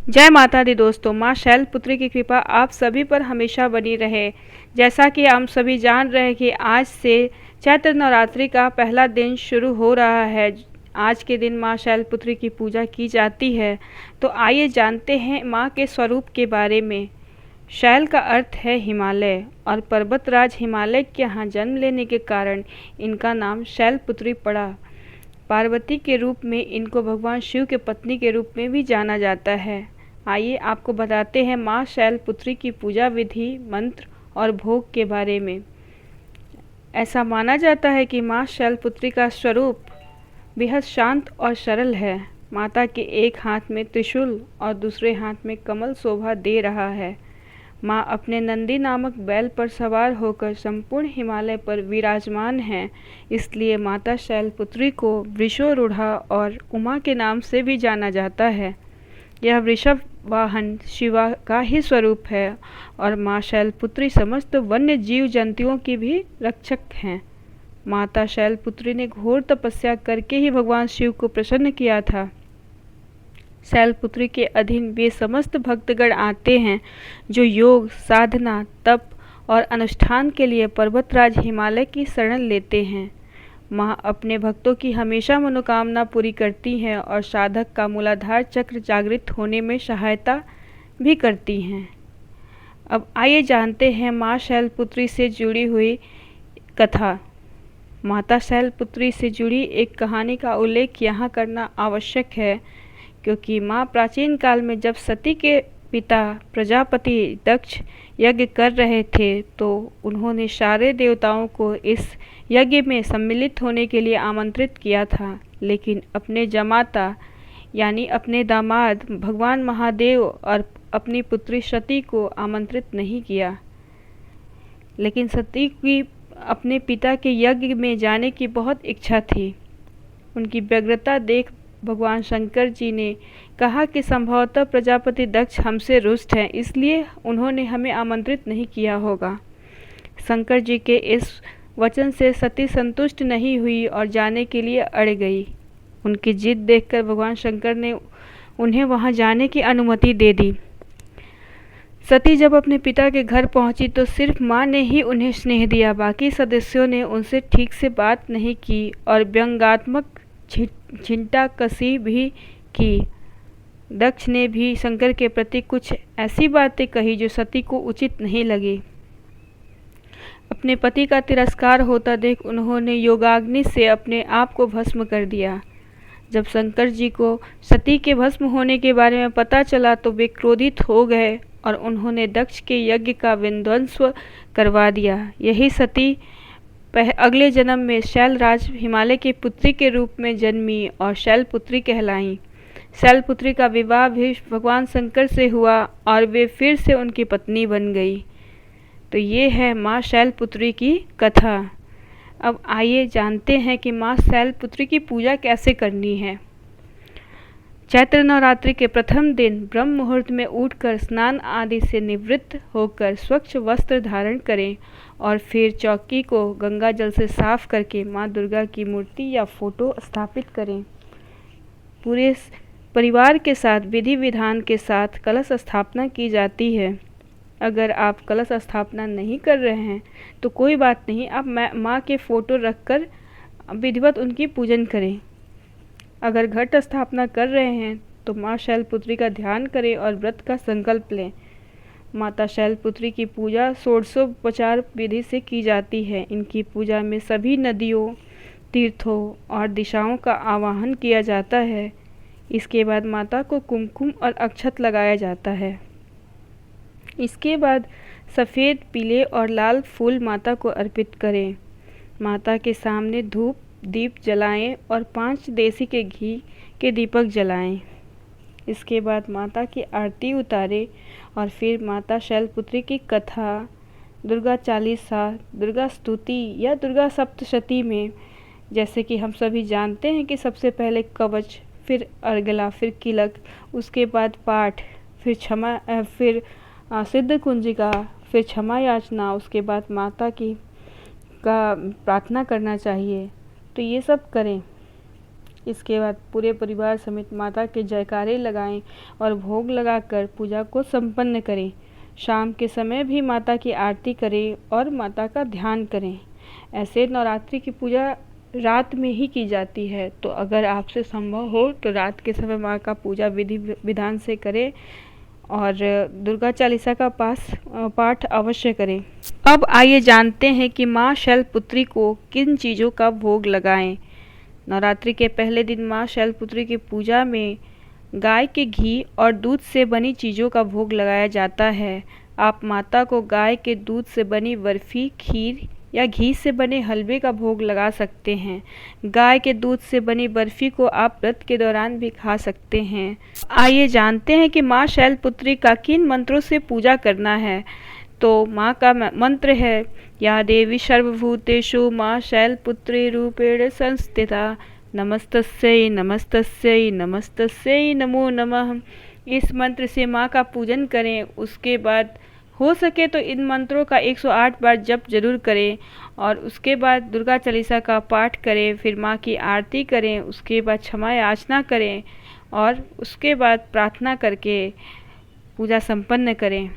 जय माता दी दोस्तों। माँ शैलपुत्री की कृपा आप सभी पर हमेशा बनी रहे। जैसा कि हम सभी जान रहे हैं कि आज से चैत्र नवरात्रि का पहला दिन शुरू हो रहा है। आज के दिन माँ शैलपुत्री की पूजा की जाती है। तो आइए जानते हैं माँ के स्वरूप के बारे में। शैल का अर्थ है हिमालय और पर्वतराज हिमालय के यहाँ जन्म लेने के कारण इनका नाम शैलपुत्री पड़ा। पार्वती के रूप में इनको भगवान शिव के पत्नी के रूप में भी जाना जाता है। आइए आपको बताते हैं माँ शैलपुत्री की पूजा विधि, मंत्र और भोग के बारे में। ऐसा माना जाता है कि माँ शैलपुत्री का स्वरूप बेहद शांत और सरल है। माता के एक हाथ में त्रिशूल और दूसरे हाथ में कमल शोभा दे रहा है। माँ अपने नंदी नामक बैल पर सवार होकर संपूर्ण हिमालय पर विराजमान हैं। इसलिए माता शैलपुत्री को वृषोरूढ़ा और उमा के नाम से भी जाना जाता है। यह वृषभ वाहन शिवा का ही स्वरूप है और माँ शैलपुत्री समस्त वन्य जीव जंतुओं की भी रक्षक हैं। माता शैलपुत्री ने घोर तपस्या करके ही भगवान शिव को प्रसन्न किया था। शैलपुत्री के अधीन वे समस्त भक्तगण आते हैं जो योग, साधना, तप और अनुष्ठान के लिए पर्वतराज हिमालय की शरण लेते हैं। माँ अपने भक्तों की हमेशा मनोकामना पूरी करती हैं और साधक का मूलाधार चक्र जागृत होने में सहायता भी करती हैं। अब आइए जानते हैं माँ शैलपुत्री से जुड़ी हुई कथा। माता शैलपुत्री से जुड़ी एक कहानी का उल्लेख यहाँ करना आवश्यक है, क्योंकि माँ प्राचीन काल में जब सती के पिता प्रजापति दक्ष यज्ञ कर रहे थे तो उन्होंने सारे देवताओं को इस यज्ञ में सम्मिलित होने के लिए आमंत्रित किया था, लेकिन अपने जमाता यानी अपने दामाद भगवान महादेव और अपनी पुत्री सती को आमंत्रित नहीं किया। लेकिन सती की अपने पिता के यज्ञ में जाने की बहुत इच्छा थी। उनकी व्यग्रता देख भगवान शंकर जी ने कहा कि संभवतः प्रजापति दक्ष हमसे रुष्ट हैं, इसलिए उन्होंने हमें आमंत्रित नहीं किया होगा। शंकर जी के इस वचन से सती संतुष्ट नहीं हुई और जाने के लिए अड़ गई। उनकी जिद देखकर भगवान शंकर ने उन्हें वहां जाने की अनुमति दे दी। सती जब अपने पिता के घर पहुंची तो सिर्फ माँ ने ही उन्हें स्नेह दिया। बाकी सदस्यों ने उनसे ठीक से बात नहीं की और व्यंग्यात्मक छिंटाकशी भी की। दक्ष ने भी शंकर के प्रति कुछ ऐसी बातें कही जो सती को उचित नहीं लगी। अपने पति का तिरस्कार होता देख उन्होंने योगाग्नि से अपने आप को भस्म कर दिया। जब शंकर जी को सती के भस्म होने के बारे में पता चला तो वे क्रोधित हो गए और उन्होंने दक्ष के यज्ञ का विध्वंस करवा दिया। यही सती अगले जन्म में शैलराज हिमालय की पुत्री के रूप में जन्मी और शैलपुत्री कहलाईं। शैलपुत्री का विवाह भी भगवान शंकर से हुआ और वे फिर से उनकी पत्नी बन गई। तो ये है माँ शैलपुत्री की कथा। अब आइए जानते हैं कि माँ शैलपुत्री की पूजा कैसे करनी है। चैत्र नवरात्रि के प्रथम दिन ब्रह्म मुहूर्त में उठकर स्नान आदि से निवृत्त होकर स्वच्छ वस्त्र धारण करें और फिर चौकी को गंगा जल से साफ करके माँ दुर्गा की मूर्ति या फोटो स्थापित करें। पूरे परिवार के साथ विधि विधान के साथ कलश स्थापना की जाती है। अगर आप कलश स्थापना नहीं कर रहे हैं तो कोई बात नहीं, आप माँ के फोटो रखकर विधिवत उनकी पूजन करें। अगर घट स्थापना कर रहे हैं तो माँ शैलपुत्री का ध्यान करें और व्रत का संकल्प लें। माता शैलपुत्री की पूजा षोडशोपचार विधि से की जाती है। इनकी पूजा में सभी नदियों, तीर्थों और दिशाओं का आवाहन किया जाता है। इसके बाद माता को कुमकुम और अक्षत लगाया जाता है। इसके बाद सफ़ेद, पीले और लाल फूल माता को अर्पित करें। माता के सामने धूप दीप जलाएं और 5 देसी के घी के दीपक जलाएं। इसके बाद माता की आरती उतारें और फिर माता शैलपुत्री की कथा, दुर्गा चालीसा, दुर्गा स्तुति या दुर्गा सप्तशती में, जैसे कि हम सभी जानते हैं कि सबसे पहले कवच, फिर अर्गला, फिर किलक, उसके बाद पाठ, फिर सिद्ध कुंजिका, फिर क्षमा याचना, उसके बाद माता की का प्रार्थना करना चाहिए। तो ये सब करें। इसके बाद पूरे परिवार समेत माता के जयकारे लगाएं और भोग लगाकर पूजा को संपन्न करें। शाम के समय भी माता की आरती करें और माता का ध्यान करें। ऐसे नवरात्रि की पूजा रात में ही की जाती है, तो अगर आपसे संभव हो तो रात के समय माँ का पूजा विधि विधान से करें और दुर्गा चालीसा का पाठ अवश्य करें। अब आइए जानते हैं कि माँ शैलपुत्री को किन चीज़ों का भोग लगाएं। नवरात्रि के पहले दिन माँ शैलपुत्री की पूजा में गाय के घी और दूध से बनी चीज़ों का भोग लगाया जाता है। आप माता को गाय के दूध से बनी बर्फ़ी, खीर या घी से बने हलवे का भोग लगा सकते हैं। गाय के दूध से बनी बर्फ़ी को आप व्रत के दौरान भी खा सकते हैं। आइए जानते हैं कि माँ शैलपुत्री का किन मंत्रों से पूजा करना है। तो माँ का मंत्र है, या देवी सर्वभूतेषु माँ शैलपुत्री रूपेण संस्थिता, नमस्तस्यै नमस्तस्यै नमस्तस्यै नमो नमः। इस मंत्र से माँ का पूजन करें। उसके बाद हो सके तो इन मंत्रों का 108 बार जप जरूर करें और उसके बाद दुर्गा चालीसा का पाठ करें। फिर माँ की आरती करें, उसके बाद क्षमा याचना करें और उसके बाद प्रार्थना करके पूजा संपन्न करें।